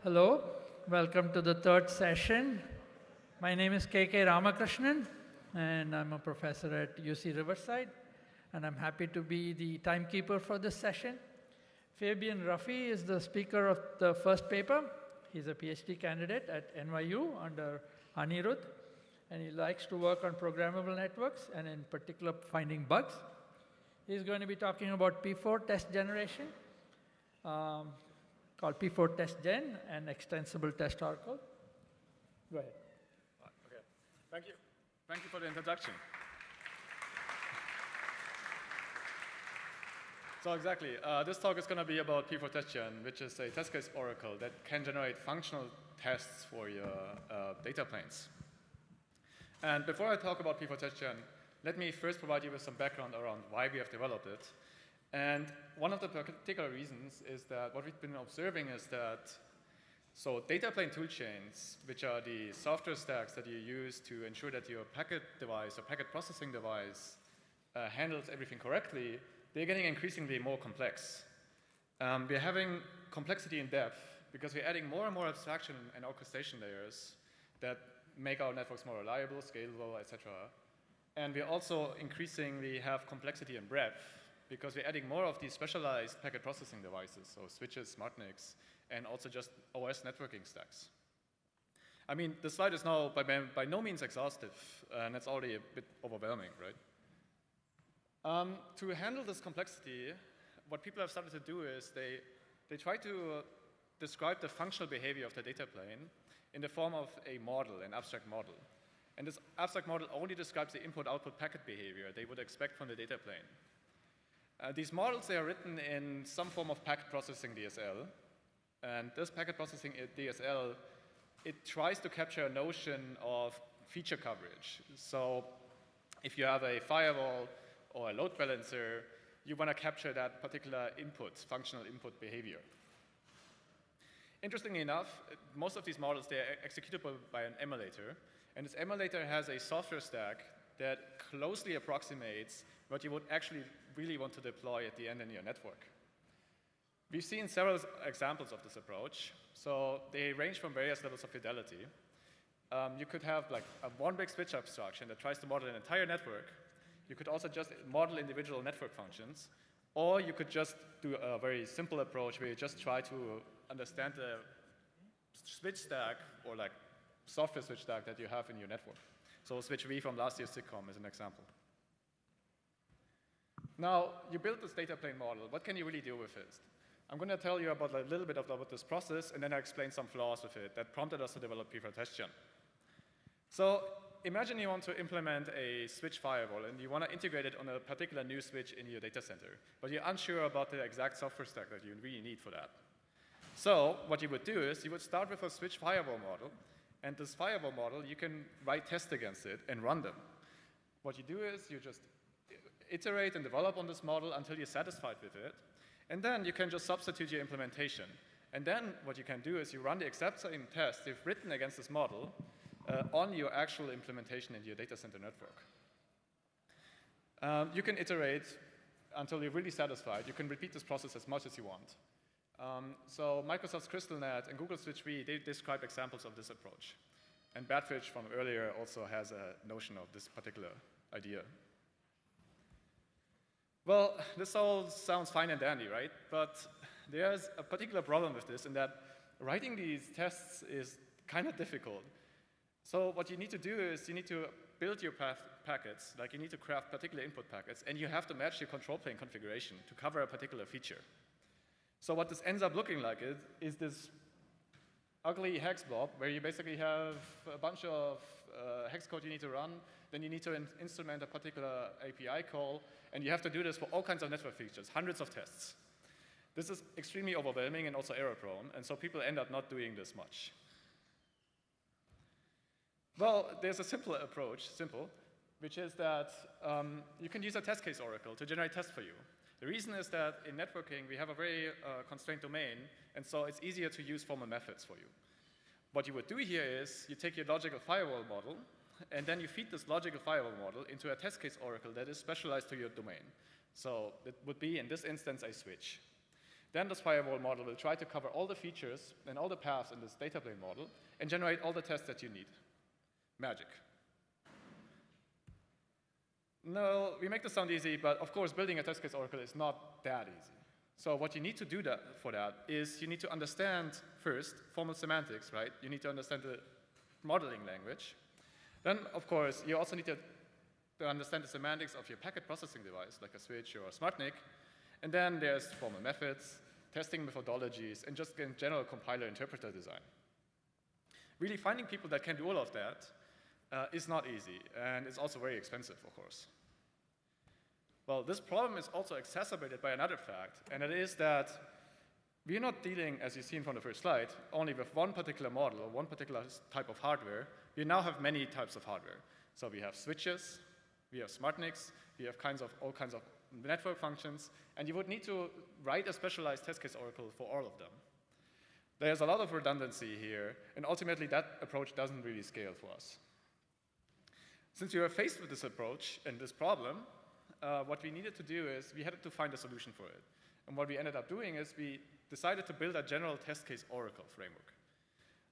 Hello, welcome to the third session. My name is K.K. Ramakrishnan, and I'm a professor at UC Riverside, and I'm happy to be the timekeeper for this session. Fabian Ruffy is the speaker of the first paper. He's a PhD candidate at NYU under Anirudh, and he likes to work on programmable networks, and in particular, finding bugs. He's going to be talking about P4 test generation, called P4 Test Gen and Extensible Test Oracle. Go ahead. Okay. Thank you. Thank you for the introduction. So exactly, this talk is going to be about P4 Test Gen, which is a test case oracle that can generate functional tests for your data planes. And before I talk about P4 Test Gen, let me first provide you with some background around why we have developed it. And one of the particular reasons is that what we've been observing is that, so data plane toolchains, which are the software stacks that you use to ensure that your packet device or packet processing device handles everything correctly, they're getting increasingly more complex. We're having complexity in depth because we're adding more and more abstraction and orchestration layers that make our networks more reliable, scalable, etc. And we also increasingly have complexity in breadth because we're adding more of these specialized packet processing devices, so switches, smart NICs, and also just OS networking stacks. I mean, the slide is now by no means exhaustive, and it's already a bit overwhelming, right? To handle this complexity, what people have started to do is they try to describe the functional behavior of the data plane in the form of a model, an abstract model. And this abstract model only describes the input-output packet behavior they would expect from the data plane. These models, they are written in some form of packet processing DSL. And this packet processing DSL, it tries to capture a notion of feature coverage. So if you have a firewall or a load balancer, you want to capture that particular input, functional input behavior. Interestingly enough, most of these models, they are executable by an emulator. And this emulator has a software stack that closely approximates what you would actually really want to deploy at the end in your network. We've seen several examples of this approach. So they range from various levels of fidelity. You could have like a one-big switch abstraction that tries to model an entire network. You could also just model individual network functions. Or you could just do a very simple approach where you just try to understand the switch stack or like software switch stack that you have in your network. So switch V from last year's SIGCOMM' is an example. Now, you built this data plane model. What can you really do with it? I'm going to tell you about a little bit about this process, and then I'll explain some flaws with it that prompted us to develop P4 Test Gen. So imagine you want to implement a switch firewall, and you want to integrate it on a particular new switch in your data center, but you're unsure about the exact software stack that you really need for that. So what you would do is you would start with a switch firewall model, and this firewall model, you can write tests against it and run them. What you do is you just iterate and develop on this model until you're satisfied with it. And then you can just substitute your implementation. And then what you can do is you run the exact same test you've written against this model on your actual implementation in your data center network. You can iterate until you're really satisfied. You can repeat this process as much as you want. So Microsoft's CrystalNet and Google's SwitchV, they describe examples of this approach. And Badfish from earlier also has a notion of this particular idea. Well, this all sounds fine and dandy, right? But there's a particular problem with this in that writing these tests is kind of difficult. So what you need to do is you need to build your packets, like you need to craft particular input packets, and you have to match your control plane configuration to cover a particular feature. So what this ends up looking like is this ugly hex blob where you basically have a bunch of hex code you need to run, then you need to instrument a particular API call, and you have to do this for all kinds of network features, hundreds of tests. This is extremely overwhelming and also error-prone, and so people end up not doing this much. Well, there's a simpler approach, which is that you can use a test case oracle to generate tests for you. The reason is that in networking, we have a very constrained domain, and so it's easier to use formal methods for you. What you would do here is you take your logical firewall model, and then you feed this logical firewall model into a test case oracle that is specialized to your domain. So it would be, in this instance, a switch. Then this firewall model will try to cover all the features and all the paths in this data plane model and generate all the tests that you need. Magic. No, we make this sound easy, but of course, building a test case oracle is not that easy. So what you need to do for that is you need to understand first formal semantics, right? You need to understand the modeling language. Then, of course, you also need to understand the semantics of your packet processing device, like a switch or a SmartNIC. And then there's formal methods, testing methodologies, and just in general compiler interpreter design. Really finding people that can do all of that is not easy, and it's also very expensive, of course. Well, this problem is also exacerbated by another fact, and it is that we're not dealing, as you've seen from the first slide, only with one particular model or one particular type of hardware. We now have many types of hardware. So we have switches, we have SmartNICs, we have all kinds of network functions, and you would need to write a specialized test case oracle for all of them. There's a lot of redundancy here, and ultimately that approach doesn't really scale for us. Since we were faced with this approach and this problem, what we needed to do is we had to find a solution for it. And what we ended up doing is we decided to build a general test case oracle framework.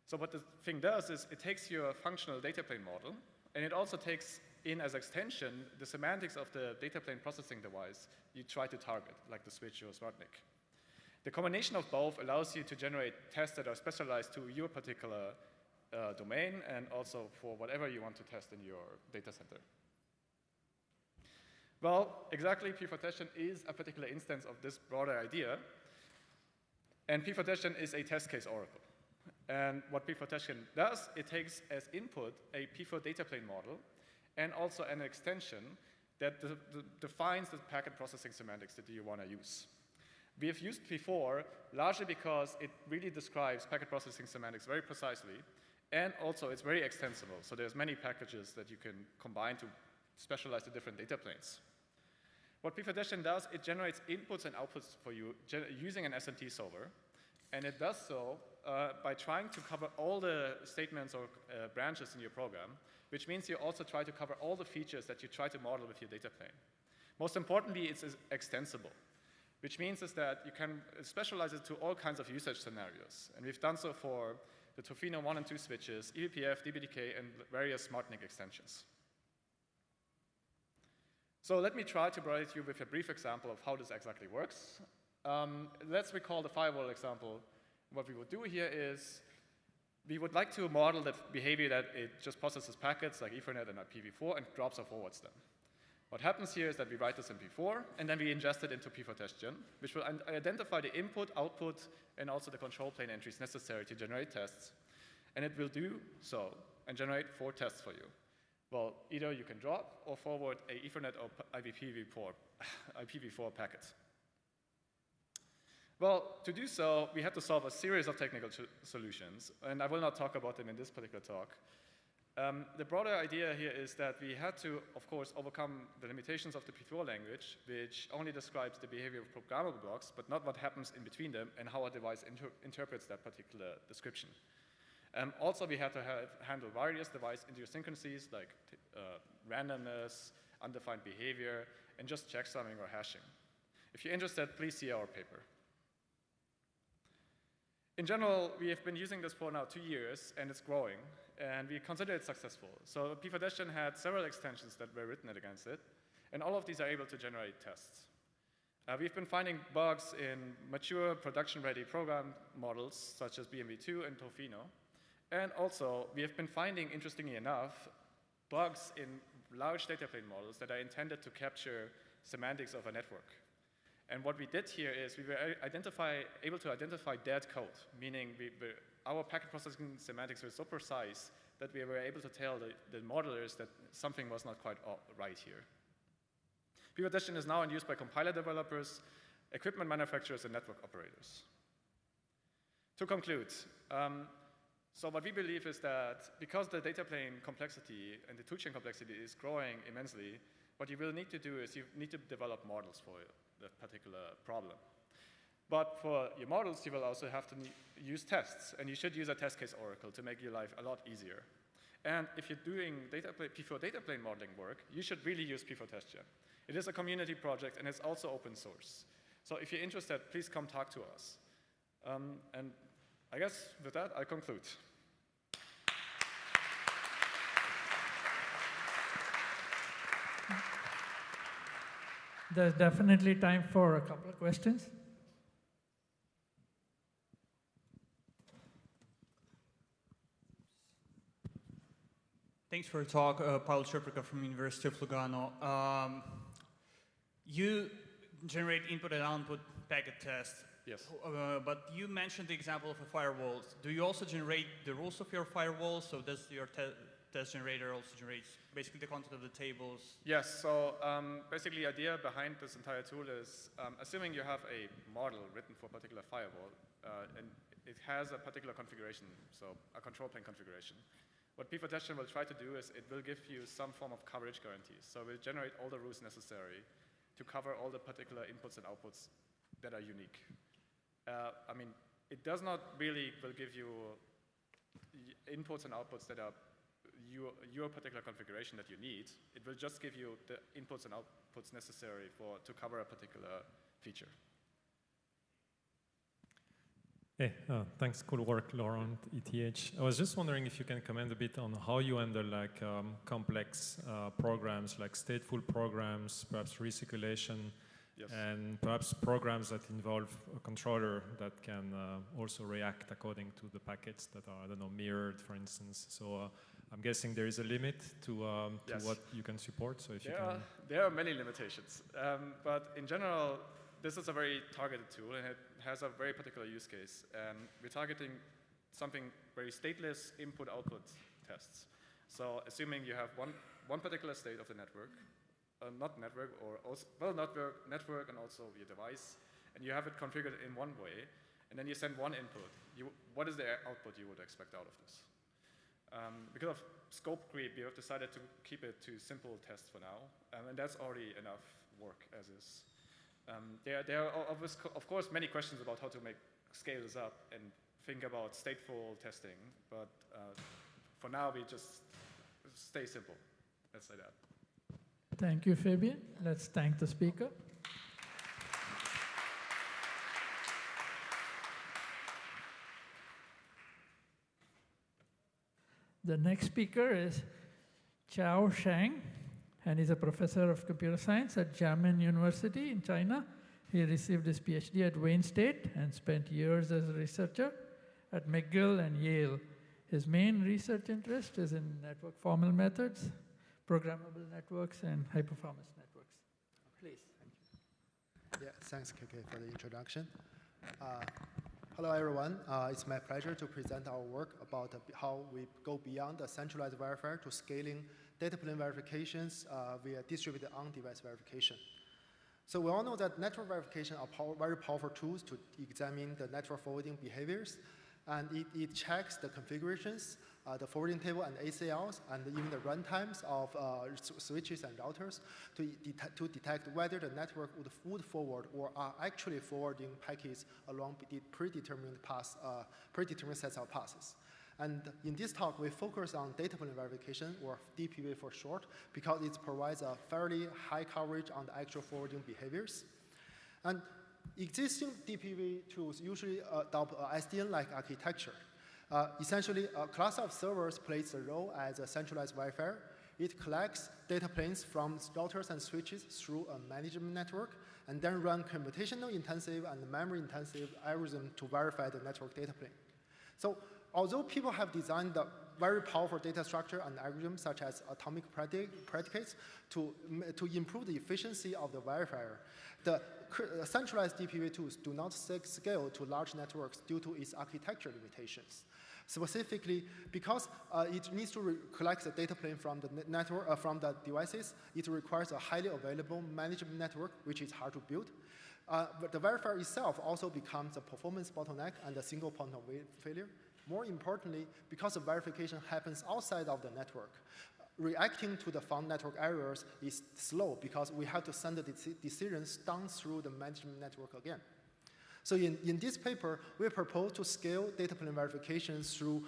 So what the thing does is it takes your functional data plane model, and it also takes in as extension the semantics of the data plane processing device you try to target, like the switch or SmartNIC. The combination of both allows you to generate tests that are specialized to your particular domain and also for whatever you want to test in your data center. Well, exactly, P4Testion is a particular instance of this broader idea. And P4Testion is a test case oracle. And what P4Testion does, it takes as input a P4 data plane model and also an extension that defines the packet processing semantics that you want to use. We have used P4 largely because it really describes packet processing semantics very precisely, and also it's very extensible. So there's many packages that you can combine to specialize the different data planes. What P4Testion does, it generates inputs and outputs for you using an SMT solver, and it does so by trying to cover all the statements or branches in your program, which means you also try to cover all the features that you try to model with your data plane. Most importantly, it's extensible, which means is that you can specialize it to all kinds of usage scenarios. And we've done so for the Tofino 1 and 2 switches, eBPF, DBDK, and various SmartNIC extensions. So let me try to provide you with a brief example of how this exactly works. Let's recall the firewall example. What we would do here is we would like to model the behavior that it just processes packets like Ethernet and IPv4 and drops or forwards them. What happens here is that we write this in P4, and then we ingest it into P4Testion, which will identify the input, output, and also the control plane entries necessary to generate tests. And it will do so and generate 4 tests for you. Well, either you can drop or forward a Ethernet or IPv4 packet. Well, to do so, we had to solve a series of technical solutions, and I will not talk about them in this particular talk. The broader idea here is that we had to, of course, overcome the limitations of the P4 language, which only describes the behavior of programmable blocks, but not what happens in between them and how a device interprets that particular description. Also, we had to handle various device idiosyncrasies like randomness, undefined behavior, and just checksumming or hashing. If you're interested, please see our paper. In general, we have been using this for now 2 years, and it's growing, and we consider it successful. So P4Testion had several extensions that were written against it, and all of these are able to generate tests. We've been finding bugs in mature production-ready program models, such as BMV2 and Tofino. And also, we have been finding, interestingly enough, bugs in large data plane models that are intended to capture semantics of a network. And what we did here is we were able to identify dead code, meaning our packet processing semantics were so precise that we were able to tell the modelers that something was not quite right here. P4Testion is now in use by compiler developers, equipment manufacturers, and network operators. To conclude, so what we believe is that because the data plane complexity and the toolchain complexity is growing immensely, what you will need to do is you need to develop models for that particular problem. But for your models, you will also have to use tests, and you should use a test case oracle to make your life a lot easier. And if you're doing P4 data plane modeling work, you should really use P4Testion. It is a community project, and it's also open source. So if you're interested, please come talk to us. And I guess with that, I conclude. There's definitely time for a couple of questions. Thanks for the talk, Paolo Ciprica from University of Lugano. You generate input and output packet tests. Yes. But you mentioned the example of a firewall. Do you also generate the rules of your firewall? So does your test generator also generate basically the content of the tables? Yes, so basically the idea behind this entire tool is assuming you have a model written for a particular firewall and it has a particular configuration, so a control plane configuration. What P4Testion will try to do is it will give you some form of coverage guarantees. So it will generate all the rules necessary to cover all the particular inputs and outputs that are unique. I mean, it does not really will give you inputs and outputs that are your particular configuration that you need. It will just give you the inputs and outputs necessary to cover a particular feature. Hey, thanks, cool work, Laurent, ETH. I was just wondering if you can comment a bit on how you handle like complex programs, like stateful programs, perhaps recirculation, yes. and perhaps programs that involve a controller that can also react according to the packets that are, I don't know, mirrored, for instance. So I'm guessing there is a limit to yes. what you can support. So if you can. There are many limitations, but in general, this is a very targeted tool, and it has a very particular use case. We're targeting something very stateless input-output tests. So assuming you have one particular state of the network, not network, or also, well, network and also your device, and you have it configured in one way, and then you send one input. What is the output you would expect out of this? Because of scope creep, we have decided to keep it to simple tests for now, and that's already enough work as is. There are, of course, many questions about how to scale this up and think about stateful testing, but for now, we just stay simple. Let's say that. Thank you, Fabian. Let's thank the speaker. The next speaker is Xiang, and he's a professor of computer science at Xiamen University in China. He received his PhD at Wayne State and spent years as a researcher at McGill and Yale. His main research interest is in network formal methods, programmable networks, and high-performance networks. Please. Thank you. Yeah, thanks, KK, for the introduction. Hello, everyone. It's my pleasure to present our work about how we go beyond the centralized verifier to scaling data plane verifications via distributed on-device verification. So we all know that network verification are very powerful tools to examine the network forwarding behaviors, and it checks the configurations, the forwarding table and ACLs, and even the runtimes of switches and routers to detect whether the network would forward or are actually forwarding packets along the predetermined sets of passes. And in this talk, we focus on data plane verification, or DPV for short, because it provides a fairly high coverage on the actual forwarding behaviors. And existing DPV tools usually adopt SDN-like architecture. Essentially, a class of servers plays a role as a centralized verifier. It collects data planes from routers and switches through a management network, and then run computational-intensive and memory-intensive algorithms to verify the network data plane. So, although people have designed the very powerful data structure and algorithms such as atomic predicates to improve the efficiency of the verifier, the centralized DPV tools do not scale to large networks due to its architecture limitations. Specifically, because it needs to collect the data plane from the network, from the devices, it requires a highly available management network, which is hard to build. But the verifier itself also becomes a performance bottleneck and a single point of failure. More importantly, because the verification happens outside of the network, reacting to the found network errors is slow because we have to send the decisions down through the management network again. So in this paper, we propose to scale data plane verification through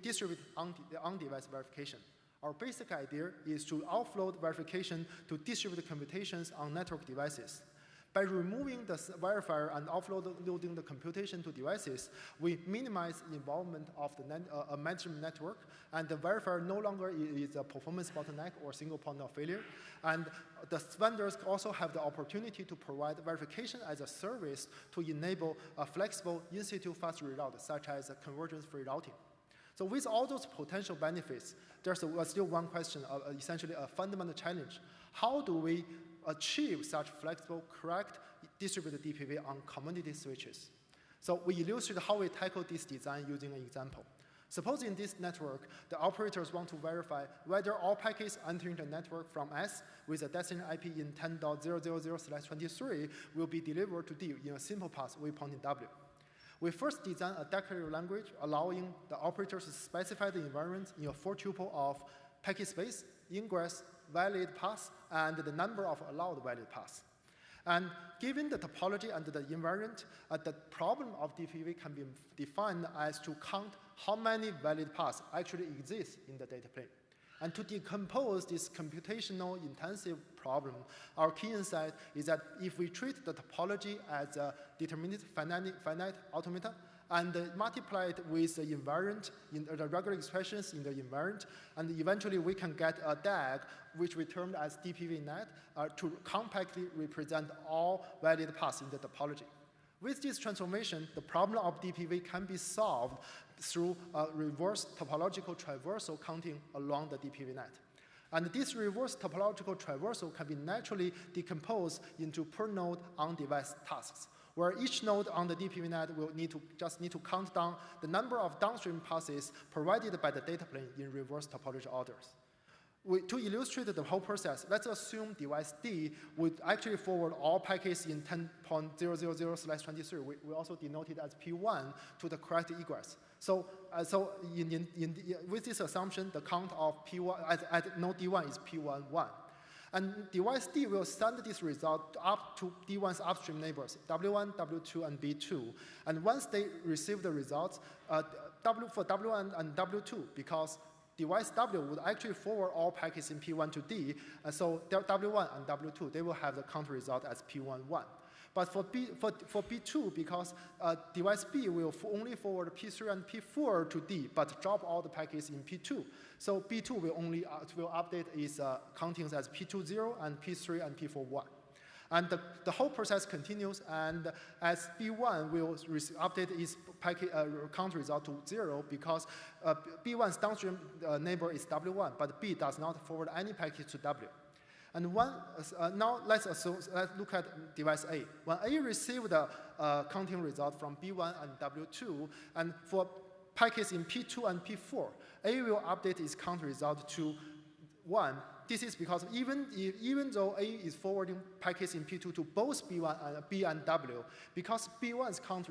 distributed on-device verification. Our basic idea is to offload verification to distributed computations on network devices. By removing the verifier and offloading the computation to devices, we minimize involvement of the mainstream network, and the verifier no longer is a performance bottleneck or single point of failure. And the vendors also have the opportunity to provide verification as a service to enable a flexible in-situ fast reroute, such as convergence-free routing. So with all those potential benefits, there's still one question, essentially a fundamental challenge. How do we achieve such flexible, correct, distributed DPV on commodity switches? So we illustrate how we tackle this design using an example. Suppose in this network, the operators want to verify whether all packets entering the network from S with a destination IP in 10.000/23 will be delivered to D in a simple path waypointing W. We first design a declarative language allowing the operators to specify the environment in a 4-tuple of packet space, ingress, valid paths, and the number of allowed valid paths. And given the topology and the invariant, the problem of DPV can be defined as to count how many valid paths actually exist in the data plane. And to decompose this computational intensive problem, our key insight is that if we treat the topology as a determinate finite automata and multiply it with the invariant, in the regular expressions in the invariant, and eventually we can get a DAG, which we termed as DPV net, to compactly represent all valid paths in the topology. With this transformation, the problem of DPV can be solved through a reverse topological traversal counting along the DPV net. And this reverse topological traversal can be naturally decomposed into per node on-device tasks, where each node on the DPV net will just need to count down the number of downstream passes provided by the data plane in reverse topology orders. To illustrate the whole process, let's assume device D would actually forward all packets in 10.000/23. We also denote it as P1 to the correct egress. So with this assumption, the count of P1 at node D1 is P11. And device D will send this result up to D1's upstream neighbors, W1, W2, and B2. And once they receive the results, for W1 and W2, because device W would actually forward all packets in P1 to D, so W1 and W2, they will have the count result as P11. But for P2, because device B will only forward P3 and P4 to D, but drop all the packets in P2. So B2 will update its countings as P20 and P3 and P41. And the whole process continues, and as B1 will update its packet count result to 0 because B1's downstream neighbor is W1, but B does not forward any packet to W. And now let's look at device A. When A received the counting result from B1 and W2, and for packets in P2 and P4, A will update its count result to 1. This is because even though A is forwarding packets in P2 to both B and W, because B1's count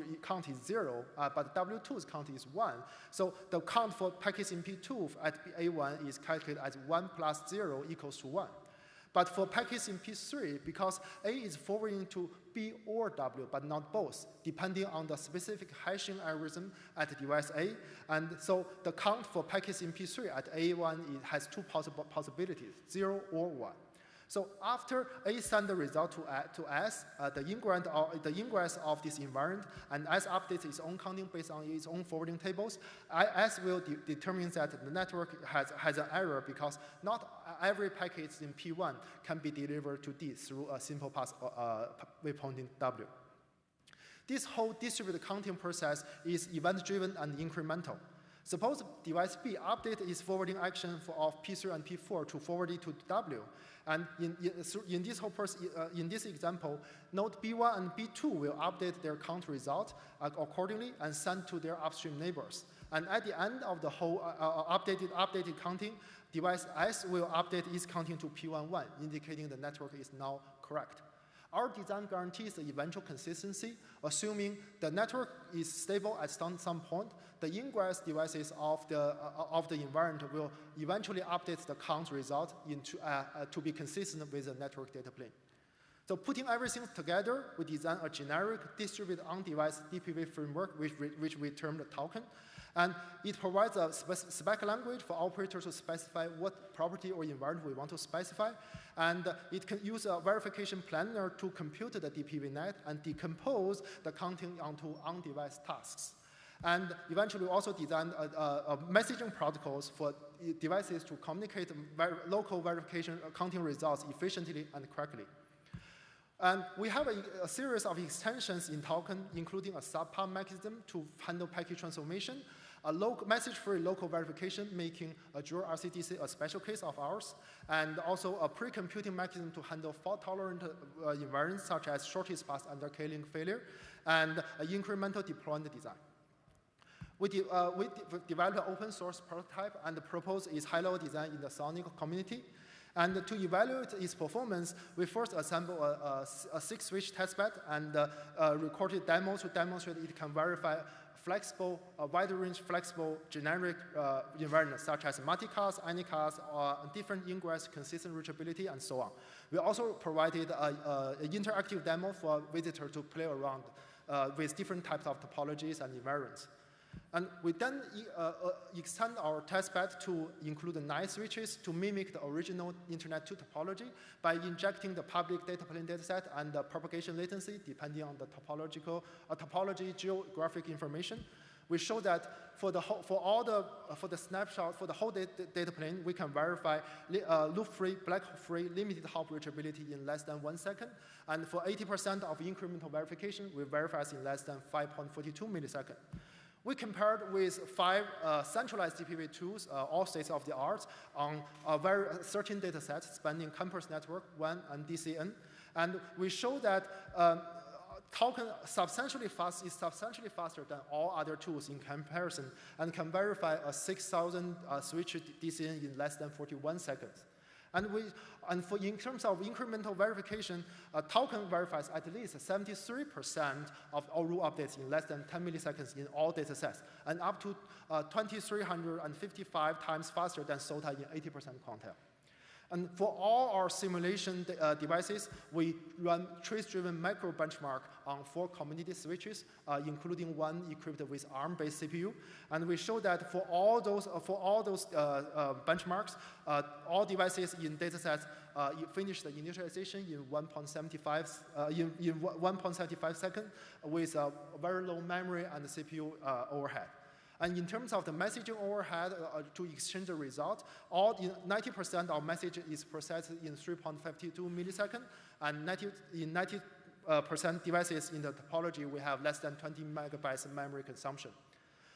is 0, but W2's count is 1, so the count for packets in P2 at A1 is calculated as 1 plus 0 equals to 1. But for packets in P3, because A is forwarding to B or W, but not both, depending on the specific hashing algorithm at device A, and so the count for packets in P3 at A1 has two possible possibilities, 0 or 1. So after A sends the result to S, the ingress of this invariant, and S updates its own counting based on its own forwarding tables, S will determine that the network has an error because not every packet in P1 can be delivered to D through a simple path waypointing W. This whole distributed counting process is event-driven and incremental. Suppose device B updates its forwarding action of P3 and P4 to forward it to W. And in this example, node B1 and B2 will update their count result accordingly and send to their upstream neighbors. And at the end of the whole updated counting, device S will update its counting to P11, indicating the network is now correct. Our design guarantees the eventual consistency, assuming the network is stable at some point. The ingress devices of the environment will eventually update the count result to be consistent with the network data plane. So putting everything together, we design a generic distributed on-device DPV framework, which we term the token. And it provides a spec language for operators to specify what property or environment we want to specify. And it can use a verification planner to compute the DPV net and decompose the content onto on-device tasks. And eventually, we also designed messaging protocols for devices to communicate local verification counting results efficiently and correctly. And we have a series of extensions in token, including a subpar mechanism to handle packet transformation, a message-free local verification, making a dual RCDC a special case of ours, and also a pre-computing mechanism to handle fault-tolerant environments such as shortest path under K-link failure, and an incremental deployment design. We developed an open source prototype and proposed its high-level design in the Sonic community. And to evaluate its performance, we first assembled a 6-switch testbed and recorded demos to demonstrate it can verify flexible, wide-range flexible generic environments such as multicast, anycast, different ingress, consistent reachability, and so on. We also provided an interactive demo for visitors to play around with different types of topologies and environments. And we then extend our testbed to include the 9 switches to mimic the original Internet 2 topology by injecting the public data plane dataset and the propagation latency depending on the topology geographic information. We show that for the snapshot for the whole data plane, we can verify loop-free, black-free, limited hop reachability in less than 1 second. And for 80% of incremental verification, we verify in less than 5.42 milliseconds. We compared with 5 centralized DPV tools, all states of the art, on 13 data sets spanning campus network, WAN, and DCN. And we show that token is substantially faster than all other tools in comparison and can verify a 6,000 switch DCN in less than 41 seconds. In terms of incremental verification, token verifies at least 73% of all rule updates in less than 10 milliseconds in all data sets, and up to 2,355 times faster than SOTA in 80% quantile. And for all our simulation devices, we run trace-driven macro benchmark on 4 community switches, including one equipped with ARM-based CPU. And we show that for all those benchmarks, all devices in datasets finish the initialization in 1.75 seconds with a very low memory and CPU overhead. And in terms of the messaging overhead to exchange the result, 90% of message is processed in 3.52 milliseconds, and 90% devices in the topology, we have less than 20 megabytes of memory consumption.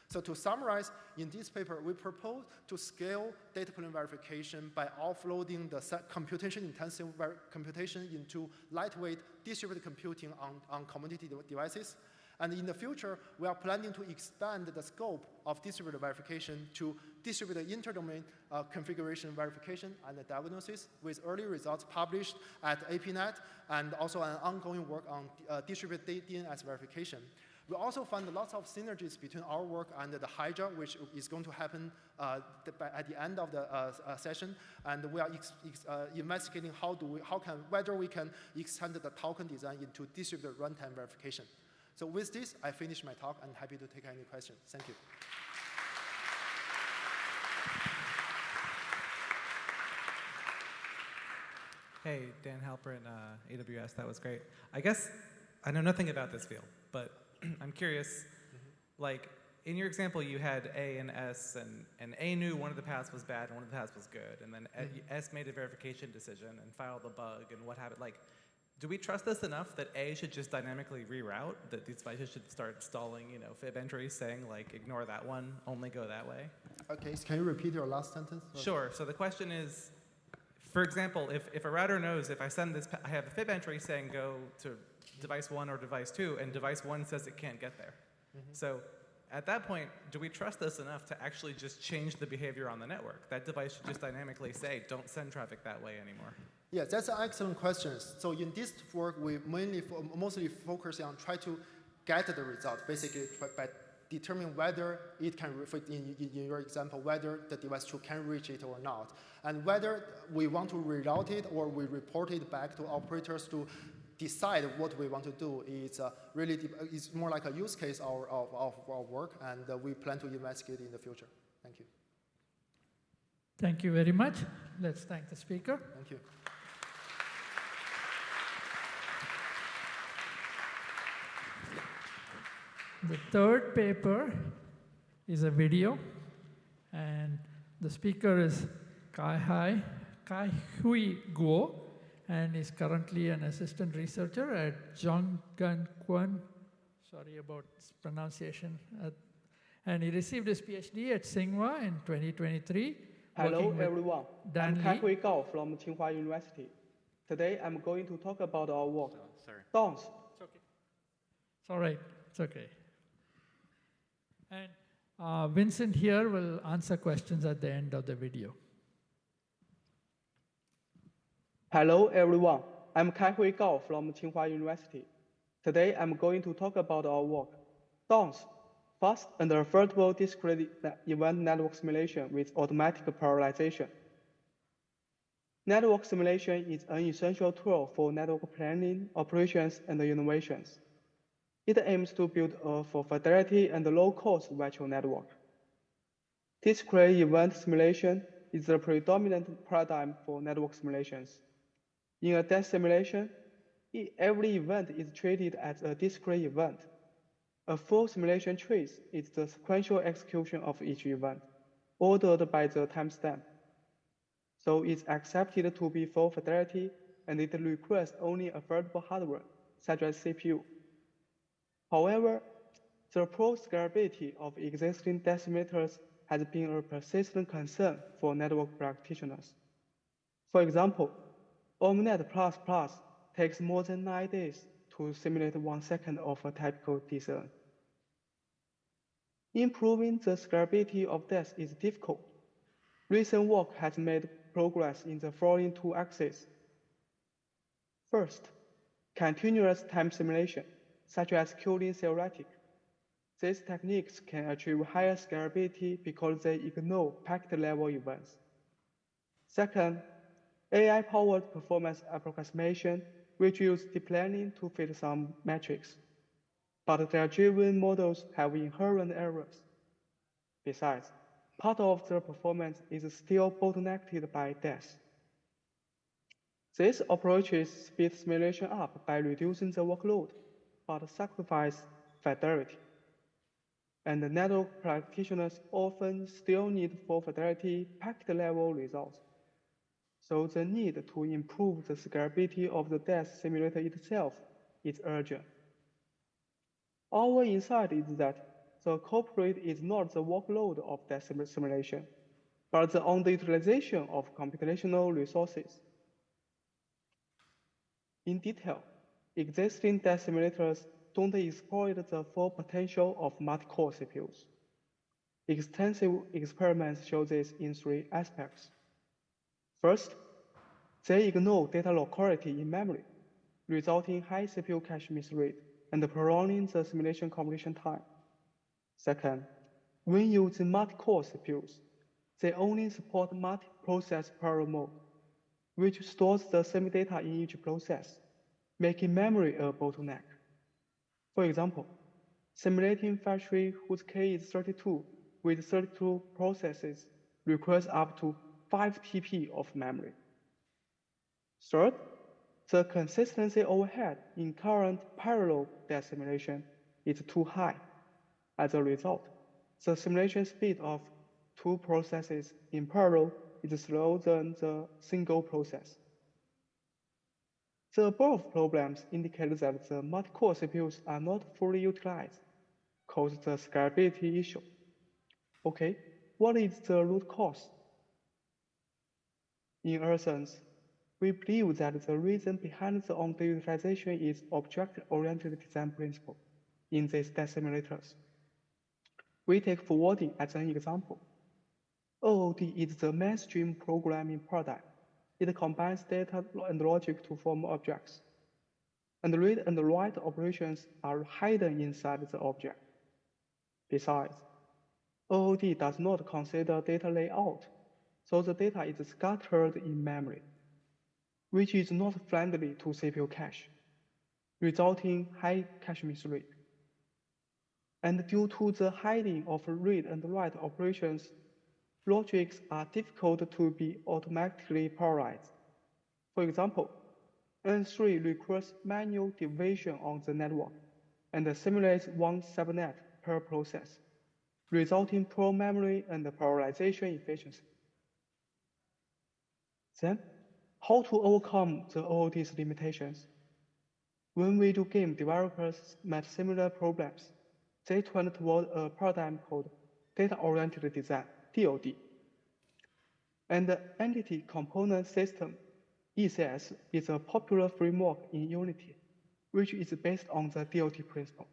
So to summarize, in this paper, we propose to scale data plane verification by offloading the computation-intensive computation into lightweight distributed computing on commodity devices. And in the future, we are planning to expand the scope of distributed verification to distributed interdomain configuration verification and diagnosis, with early results published at APNet and also an ongoing work on distributed DNS verification. We also found lots of synergies between our work and the Hydra, which is going to happen at the end of the session. And we are investigating whether we can extend the token design into distributed runtime verification. So with this, I finish my talk. I'm happy to take any questions. Thank you. Hey, Dan Halpern, AWS, that was great. I guess I know nothing about this field, but I'm curious, like, in your example, you had A and S, and A knew one of the paths was bad and one of the paths was good, and then S made a verification decision and filed a bug, and what happened? Like, do we trust this enough that A should just dynamically reroute, that these devices should start installing, fib entries saying, like, ignore that one, only go that way? Okay, so can you repeat your last sentence? Sure, so the question is, for example, if a router knows if I send this, I have a fib entry saying go to device 1 or device 2, and device 1 says it can't get there. So at that point, do we trust this enough to actually just change the behavior on the network? That device should just dynamically say, don't send traffic that way anymore. Yeah, that's an excellent question. So in this work, we mostly focus on try to get the result, basically by determining whether it can, in your example, whether the device 2 can reach it or not, and whether we want to reroute it or we report it back to operators to decide what we want to do is it's more like a use case of our work, and we plan to investigate in the future. Thank you. Thank you very much. Let's thank the speaker. Thank you. The third paper is a video, and the speaker is Kaihui Guo, and is currently an assistant researcher at Zhongguan, sorry about pronunciation, and he received his PhD at Tsinghua in 2023. Hello everyone, I'm Kaihui Gao from Tsinghua University. Today I'm going to talk about our work. Dance. It's okay. It's all right, it's okay. And Vincent here will answer questions at the end of the video. Hello everyone, I'm Kaihui Gao from Tsinghua University. Today I'm going to talk about our work. Dance, fast and affordable discrete event network simulation with automatic parallelization. Network simulation is an essential tool for network planning, operations, and innovations. It aims to build a for fidelity and low-cost virtual network. Discrete event simulation is the predominant paradigm for network simulations. In a dense simulation, every event is treated as a discrete event. A full simulation trace is the sequential execution of each event, ordered by the timestamp. So it's accepted to be full fidelity, and it requires only affordable hardware, such as CPU. However, the poor scalability of existing decimeters has been a persistent concern for network practitioners. For example, Omnet++ takes more than 9 days to simulate 1 second of a typical DSN. Improving the scalability of DES is difficult. Recent work has made progress in the following 2 axes. First, continuous time simulation, such as Q-link theoretic. These techniques can achieve higher scalability because they ignore packet-level events. Second, AI-powered performance approximation, which use deep learning to fit some metrics. But their driven models have inherent errors. Besides, part of their performance is still bottlenecked by DES. These approaches speed simulation up by reducing the workload, but sacrifice fidelity. And the network practitioners often still need full fidelity packet-level results. So the need to improve the scalability of the DES simulator itself is urgent. Our insight is that the culprit is not the workload of DES simulation, but the underutilization of computational resources. In detail, existing DES simulators don't exploit the full potential of multi-core CPUs. Extensive experiments show this in 3 aspects. First, they ignore data locality in memory, resulting in high CPU cache miss rate and prolonging the simulation completion time. Second, when using multi-core CPUs, they only support multi-process parallel mode, which stores the same data in each process, making memory a bottleneck. For example, simulating fetch tree whose K is 32 with 32 processes requires up to 5 TP of memory. Third, the consistency overhead in current parallel DES simulation is too high. As a result, the simulation speed of 2 processes in parallel is slower than the single process. The above problems indicate that the multi-core CPUs are not fully utilized, cause the scalability issue. Okay, what is the root cause? In essence, we believe that the reason behind the underutilization is object-oriented design principle in these DES simulators. We take forwarding as an example. OOD is the mainstream programming paradigm. It combines data and logic to form objects. And read and write operations are hidden inside the object. Besides, OOD does not consider data layout, so the data is scattered in memory, which is not friendly to CPU cache. resulting high cache miss rate. And due to the hiding of read and write operations, logics are difficult to be automatically parallelized. For example, N3 requires manual division on the network and simulates one subnet per process, resulting poor memory and parallelization efficiency. Then, how to overcome the OOD's limitations? When video game developers met similar problems, they turned toward a paradigm called data-oriented design, DOD. And the Entity Component System, ECS, is a popular framework in Unity, which is based on the DOD principle,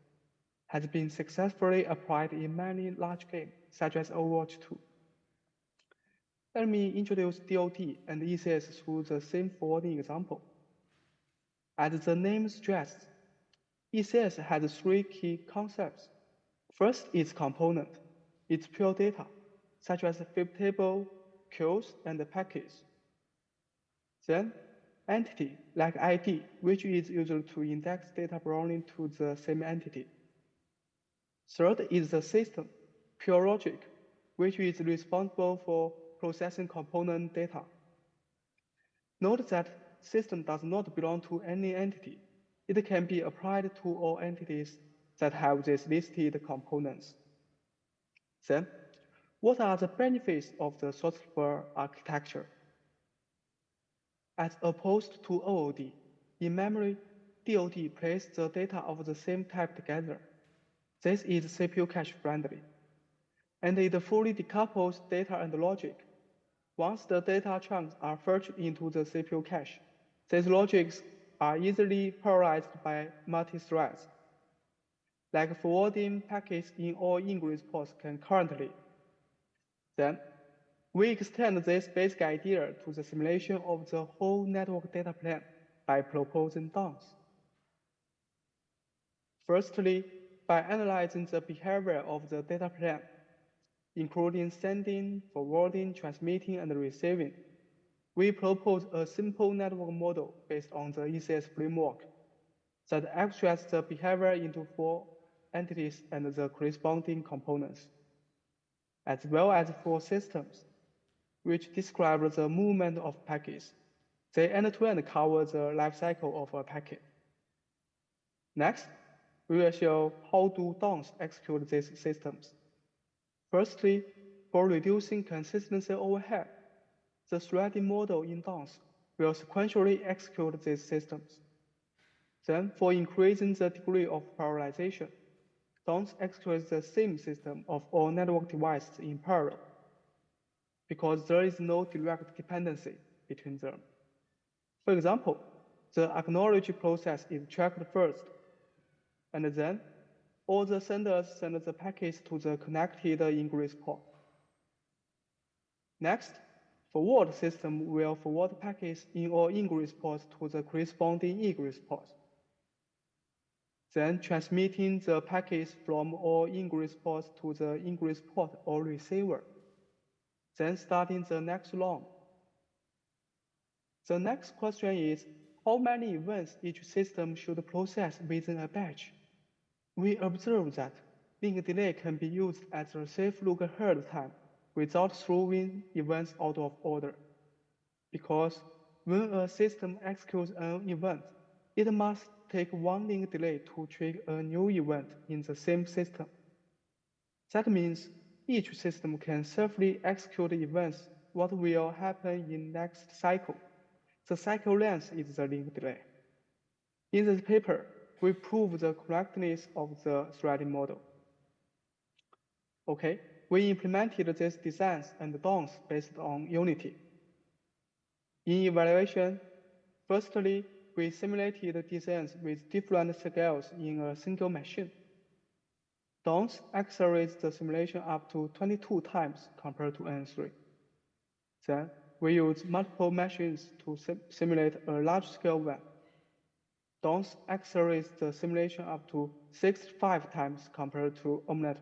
has been successfully applied in many large games, such as Overwatch 2. Let me introduce DOD and ECS through the same forwarding example. As the name suggests, ECS has three key concepts. First is component. It's pure data, such as fib table, queues, and packets. Then, entity, like ID, which is used to index data belonging to the same entity. Third is the system, pure logic, which is responsible for processing component data. Note that system does not belong to any entity. It can be applied to all entities that have these listed components. Then, what are the benefits of the software architecture? As opposed to OOD, in memory, DOD places the data of the same type together. This is CPU cache friendly. And it fully decouples data and logic. Once the data chunks are fetched into the CPU cache, these logics are easily parallelized by multi-threads, like forwarding packets in all ingress ports concurrently. Then, we extend this basic idea to the simulation of the whole network data plane by proposing downs. Firstly, by analyzing the behavior of the data plane, including sending, forwarding, transmitting, and receiving, we propose a simple network model based on the ECS framework that abstracts the behavior into 4 entities and the corresponding components, as well as 4 systems, which describe the movement of packets. They end-to-end cover the life cycle of a packet. Next, we will show how do downs execute these systems. Firstly, for reducing consistency overhead, the threading model in downs will sequentially execute these systems. Then, for increasing the degree of parallelization, downs executes the same system of all network devices in parallel, because there is no direct dependency between them. For example, the acknowledge process is tracked first, and then all the senders send the packets to the connected ingress port. Next, forward system will forward packets in all ingress ports to the corresponding egress ports. Then transmitting the packets from all ingress ports to the ingress port or receiver. Then starting the next round. The next question is, how many events each system should process within a batch? We observe that link delay can be used as a safe look ahead time without throwing events out of order. Because when a system executes an event, it must take one link delay to trigger a new event in the same system. That means each system can safely execute events what will happen in next cycle. The cycle length is the link delay. In this paper, we prove the correctness of the threading model. Okay, we implemented these designs and downs based on Unity. In evaluation, firstly, we simulated designs with different scales in a single machine. Downs accelerates the simulation up to 22 times compared to N3. Then, we use multiple machines to simulate a large-scale one. Downs accelerates the simulation up to 65 times compared to Omnet++.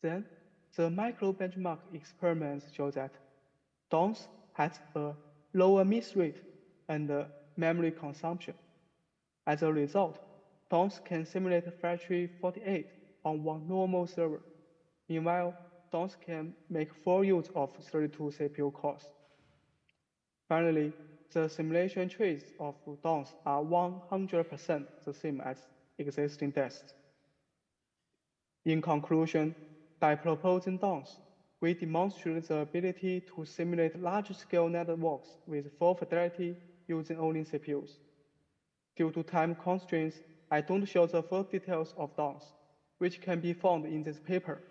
Then, the micro-benchmark experiments show that downs has a lower miss rate and memory consumption As a result, DOMs can simulate factory 48 on one normal server. Meanwhile, DOMs can make full use of 32 CPU cores. Finally, the simulation trees of DOMs are 100% the same as existing tests. In conclusion, by proposing DOMs, we demonstrate the ability to simulate large-scale networks with full fidelity using only CPUs. Due to time constraints, I don't show the full details of DOMs, which can be found in this paper.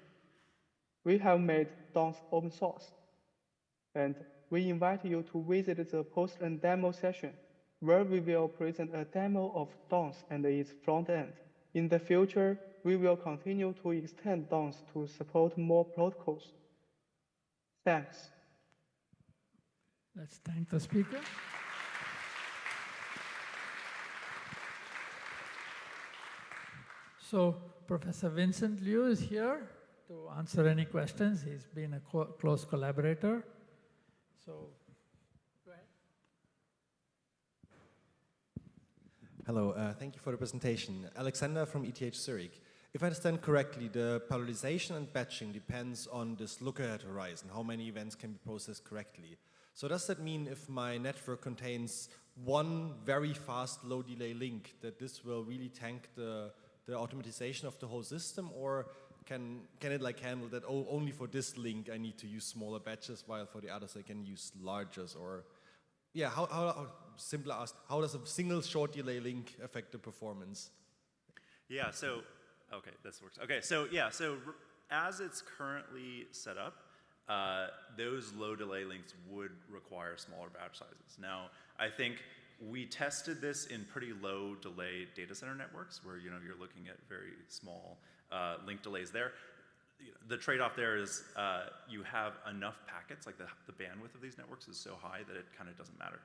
We have made DOMs open source, and we invite you to visit the post and demo session, where we will present a demo of DOMs and its front end. In the future, we will continue to extend DOMs to support more protocols. Thanks. Let's thank the speaker. So Professor Vincent Liu is here to answer any questions. He's been a close collaborator. So go ahead. Hello, thank you for the presentation. Alexander from ETH Zurich. If I understand correctly, the parallelization and batching depends on this look-ahead horizon, how many events can be processed correctly. So does that mean if my network contains one very fast low-delay link, that this will really tank the automatization of the whole system, or can it like handle that, oh, only for this link I need to use smaller batches, while for the others I can use largers? Or, yeah, how simply asked, how does a single short delay link affect the performance? Yeah, so, okay, this works. Okay, so yeah, so as it's currently set up, those low delay links would require smaller batch sizes. Now, I think we tested this in pretty low delay data center networks where you're looking at very small link delays there. The trade-off there is you have enough packets, like the bandwidth of these networks is so high that it kind of doesn't matter.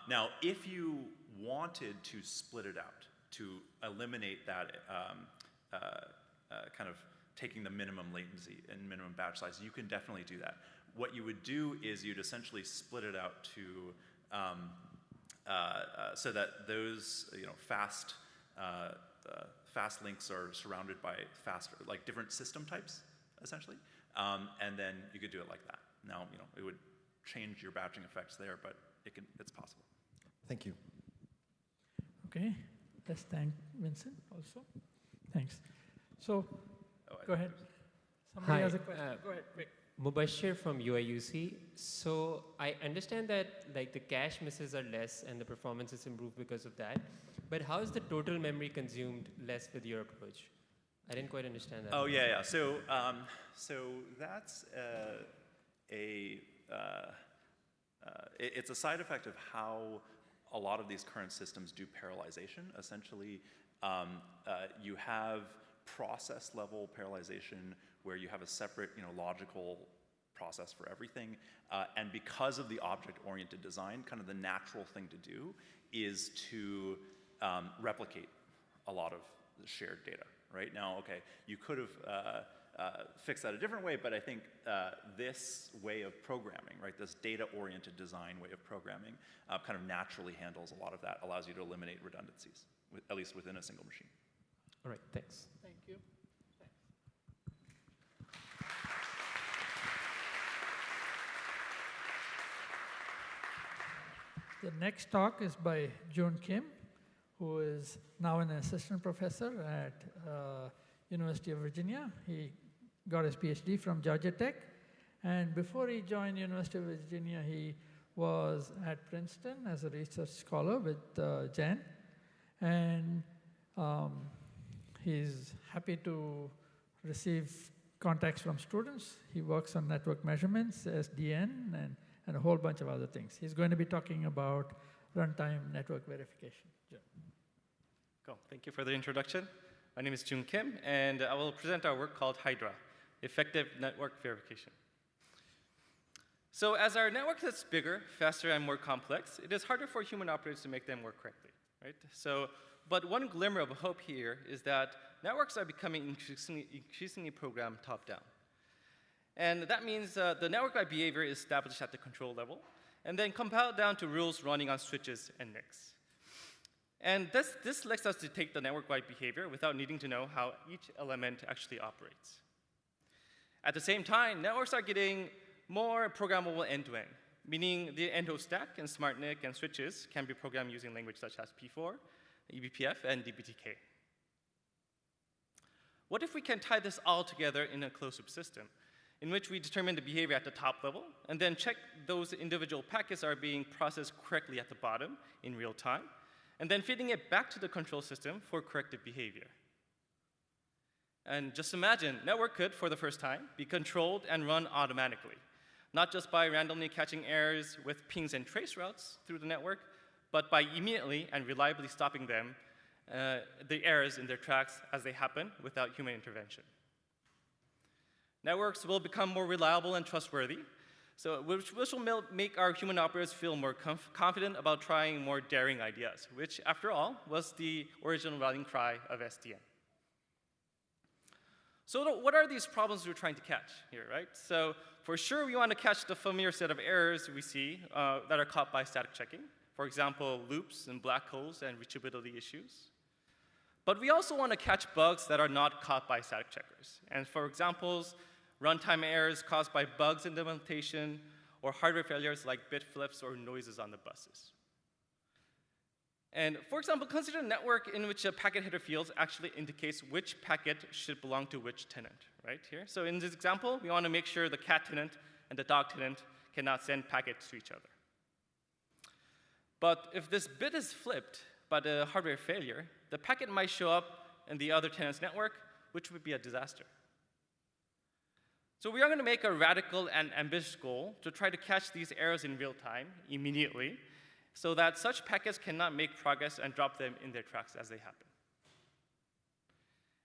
Now, if you wanted to split it out to eliminate that kind of taking the minimum latency and minimum batch size, you can definitely do that. What you would do is you'd essentially split it out to so that those fast links are surrounded by faster, like different system types, essentially, and then you could do it like that. Now, it would change your batching effects there, but it's possible. Thank you. Okay, let's thank Vincent also. Thanks. So, go ahead. Somebody has a question. Go ahead, Rick. Mubashir from UIUC. So I understand that like the cache misses are less and the performance is improved because of that. But how is the total memory consumed less with your approach? I didn't quite understand that. Oh yeah. So that's it's a side effect of how a lot of these current systems do parallelization. Essentially, you have process level parallelization where you have a separate logical process for everything, and because of the object-oriented design, kind of the natural thing to do is to replicate a lot of the shared data. Right now, okay, you could have fixed that a different way, but I think this way of programming, right, this data-oriented design way of programming, kind of naturally handles a lot of that, allows you to eliminate redundancies, at least within a single machine. All right, thanks. Thank you. The next talk is by Jun Kim, who is now an assistant professor at University of Virginia. He got his PhD from Georgia Tech. And before he joined University of Virginia, he was at Princeton as a research scholar with Jen. And he's happy to receive contacts from students. He works on network measurements, SDN, and a whole bunch of other things. He's going to be talking about runtime network verification. Jun. Cool. Thank you for the introduction. My name is Jun Kim, and I will present our work called Hydra, Effective Network Verification. So as our network gets bigger, faster, and more complex, it is harder for human operators to make them work correctly, right? But one glimmer of hope here is that networks are becoming increasingly programmed top-down. And that means the network-wide behavior is established at the control level, and then compiled down to rules running on switches and NICs. And this lets us detect the network-wide behavior without needing to know how each element actually operates. At the same time, networks are getting more programmable end-to-end, meaning the end-host stack and SmartNIC and switches can be programmed using language such as P4, eBPF, and DBTK. What if we can tie this all together in a closed-loop system, in which we determine the behavior at the top level, and then check those individual packets are being processed correctly at the bottom in real time, and then feeding it back to the control system for corrective behavior? And just imagine, network could, for the first time, be controlled and run automatically, not just by randomly catching errors with pings and trace routes through the network, but by immediately and reliably stopping them, the errors in their tracks as they happen without human intervention. Networks will become more reliable and trustworthy, which will make our human operators feel more confident about trying more daring ideas, which, after all, was the original rallying cry of SDN. So what are these problems we're trying to catch here, right? So for sure, we want to catch the familiar set of errors we see that are caught by static checking. For example, loops and black holes and reachability issues. But we also want to catch bugs that are not caught by static checkers. And for examples, runtime errors caused by bugs in the implementation, or hardware failures like bit flips or noises on the buses. And for example, consider a network in which a packet header field actually indicates which packet should belong to which tenant, right here. So in this example, we want to make sure the cat tenant and the dog tenant cannot send packets to each other. But if this bit is flipped by the hardware failure, the packet might show up in the other tenant's network, which would be a disaster. So we are going to make a radical and ambitious goal to try to catch these errors in real time, immediately, so that such packets cannot make progress and drop them in their tracks as they happen.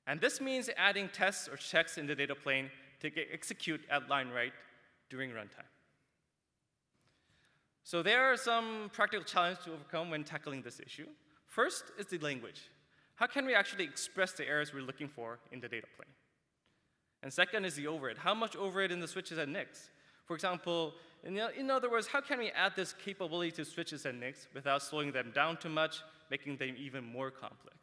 And this means adding tests or checks in the data plane to execute at line write during runtime. So there are some practical challenges to overcome when tackling this issue. First is the language. How can we actually express the errors we're looking for in the data plane? And second is the overhead. How much overhead in the switches and NICs? For example, in other words, how can we add this capability to switches and NICs without slowing them down too much, making them even more complex?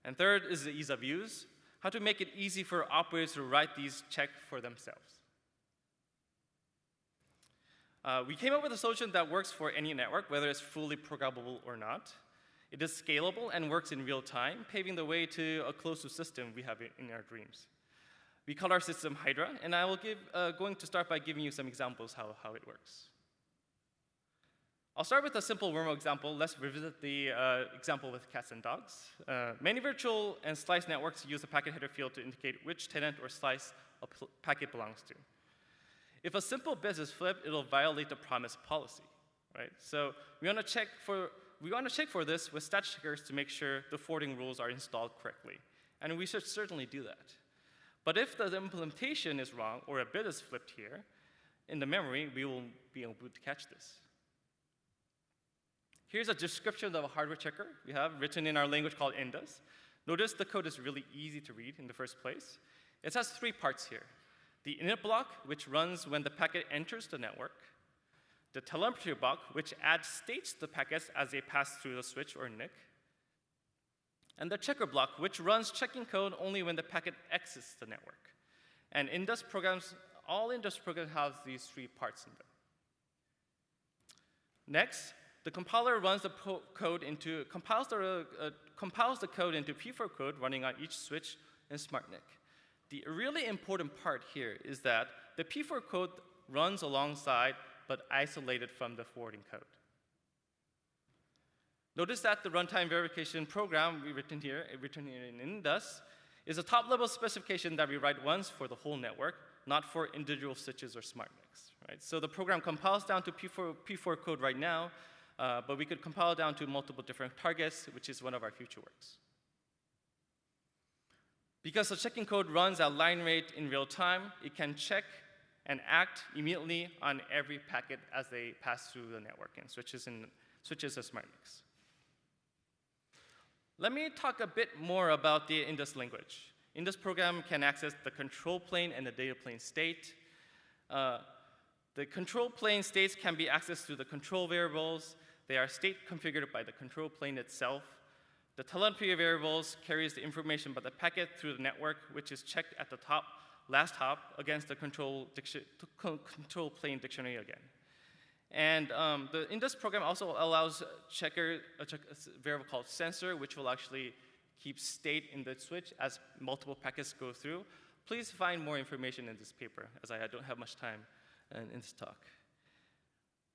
And third is the ease of use. How to make it easy for operators to write these checks for themselves. We came up with a solution that works for any network, whether it's fully programmable or not. It is scalable and works in real time, paving the way to a closed-loop system we have in our dreams. We call our system Hydra, and I will going to start by giving you some examples how it works. I'll start with a simple wormhole example. Let's revisit the example with cats and dogs. Many virtual and slice networks use a packet header field to indicate which tenant or slice a packet belongs to. If a simple bit is flipped, it'll violate the promise policy, right? So we want to check for this with stat checkers to make sure the forwarding rules are installed correctly, and we should certainly do that. But if the implementation is wrong or a bit is flipped here, in the memory, we will be able to catch this. Here's a description of a hardware checker we have written in our language called Indus. Notice the code is really easy to read in the first place. It has 3 parts here. The init block, which runs when the packet enters the network. The telemetry block, which adds states to the packets as they pass through the switch or NIC. And the checker block, which runs checking code only when the packet exits the network. And Indus programs, all Indus programs have these 3 parts in them. Next, the compiler runs the code into, compiles the code into P4 code running on each switch and SmartNIC. The really important part here is that the P4 code runs alongside but isolated from the forwarding code. Notice that the runtime verification program we written here in Indus, is a top-level specification that we write once for the whole network, not for individual switches or SmartNICs, right? So the program compiles down to P4 code right now, but we could compile down to multiple different targets, which is one of our future works. Because the checking code runs at line rate in real time, it can check and act immediately on every packet as they pass through the network and switches and SmartNICs. Let me talk a bit more about the Indus language. Indus program can access the control plane and the data plane state. The control plane states can be accessed through the control variables. They are state configured by the control plane itself. The telemetry variables carries the information about the packet through the network, which is checked at the top, last hop against the control plane dictionary again. And in this program also allows a variable called sensor, which will actually keep state in the switch as multiple packets go through. Please find more information in this paper, as I don't have much time in this talk.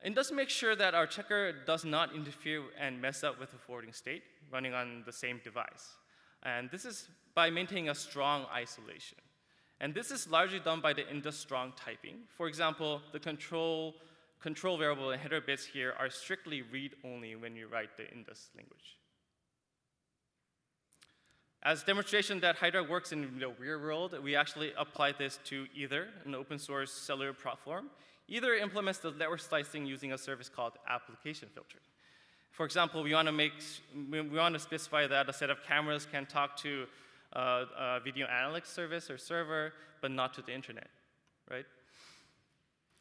It does make sure that our checker does not interfere and mess up with the forwarding state running on the same device. And this is by maintaining a strong isolation. And this is largely done by the indus strong typing. For example, the control variable and header bits here are strictly read-only when you write the indus language. As demonstration that Hydra works in the real world, we actually apply this to either an open source cellular platform, either implements the network slicing using a service called application filtering. For example, we want to specify that a set of cameras can talk to a video analytics service or server, but not to the internet, right?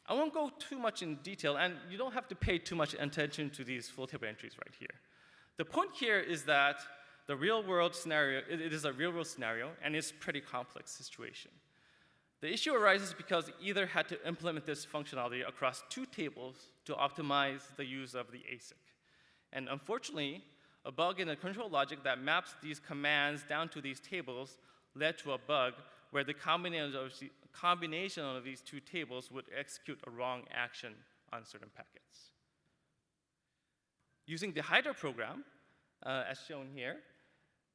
I won't go too much in detail, and you don't have to pay too much attention to these full table entries right here. The point here is that the real world scenario, it is a real world scenario, and it's a pretty complex situation. The issue arises because either had to implement this functionality across two tables to optimize the use of the ASIC. And unfortunately, a bug in the control logic that maps these commands down to these tables led to a bug where the combination of these two tables would execute a wrong action on certain packets. Using the Hydra program, as shown here,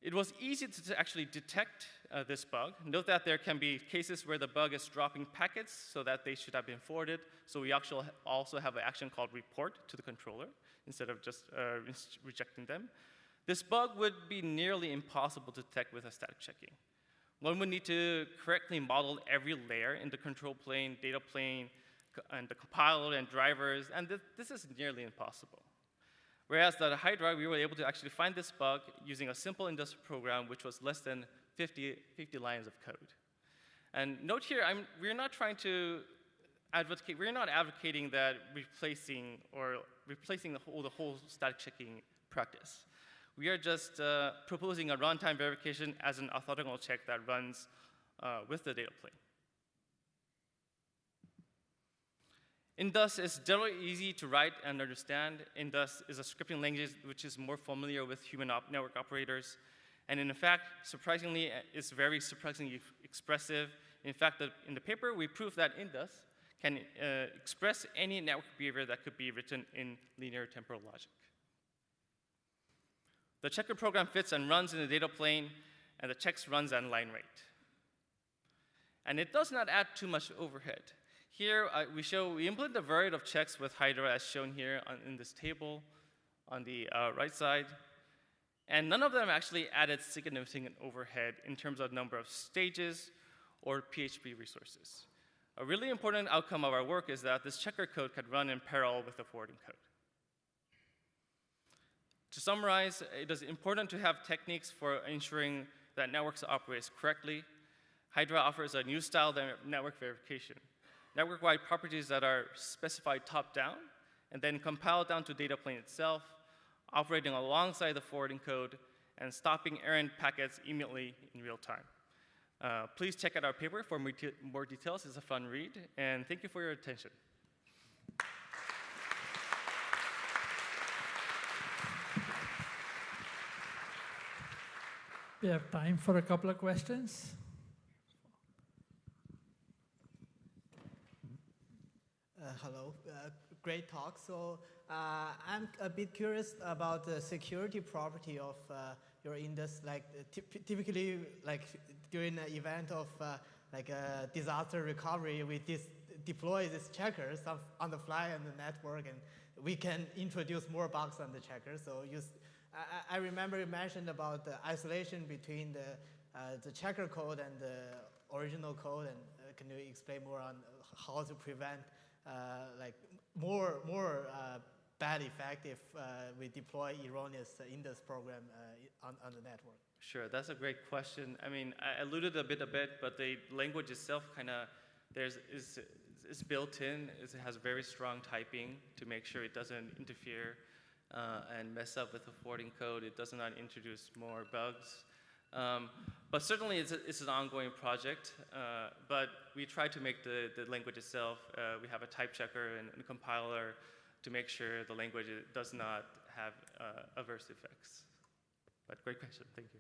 it was easy to actually detect this bug. Note that there can be cases where the bug is dropping packets so that they should have been forwarded. So we actually also have an action called report to the controller instead of just rejecting them. This bug would be nearly impossible to detect with a static checking. One would need to correctly model every layer in the control plane, data plane, and the compiler and drivers, and this is nearly impossible. Whereas the Hydra, we were able to actually find this bug using a simple industrial program, which was less than 50 lines of code. And note here, we're not trying to advocate, we're not advocating that replacing the whole static checking practice. We are just proposing a runtime verification as an orthogonal check that runs with the data plane. Indus is generally easy to write and understand. Indus is a scripting language which is more familiar with human network operators. And in fact, surprisingly, it's very surprisingly expressive. In fact, in the paper, we proved that Indus can express any network behavior that could be written in linear temporal logic. The checker program fits and runs in the data plane, and the checks runs at line rate. And it does not add too much overhead. Here, we implement a variety of checks with Hydra, as shown here in this table on the right side. And none of them actually added significant overhead in terms of number of stages or PHP resources. A really important outcome of our work is that this checker code could run in parallel with the forwarding code. To summarize, it is important to have techniques for ensuring that networks operate correctly. Hydra offers a new style network verification. Network-wide properties that are specified top-down and then compiled down to data plane itself, operating alongside the forwarding code, and stopping errant packets immediately in real time. Please check out our paper for more details. It's a fun read, and thank you for your attention. We have time for a couple of questions. Hello, great talk. So I'm a bit curious about the security property of your Indus. Like typically, like during an event of like a disaster recovery, we deploy these checkers on the fly on the network, and we can introduce more bugs on the checker. So I remember you mentioned about the isolation between the checker code and the original code, and can you explain more on how to prevent like more bad effect if we deploy erroneous Indus program on the network? Sure, that's a great question. I mean, I alluded a bit, but the language itself kind of is built in. It has very strong typing to make sure it doesn't interfere and mess up with the forwarding code. It does not introduce more bugs. But certainly it's an ongoing project, but we try to make the language itself. We have a type checker and a compiler to make sure the language does not have adverse effects. But great question, thank you.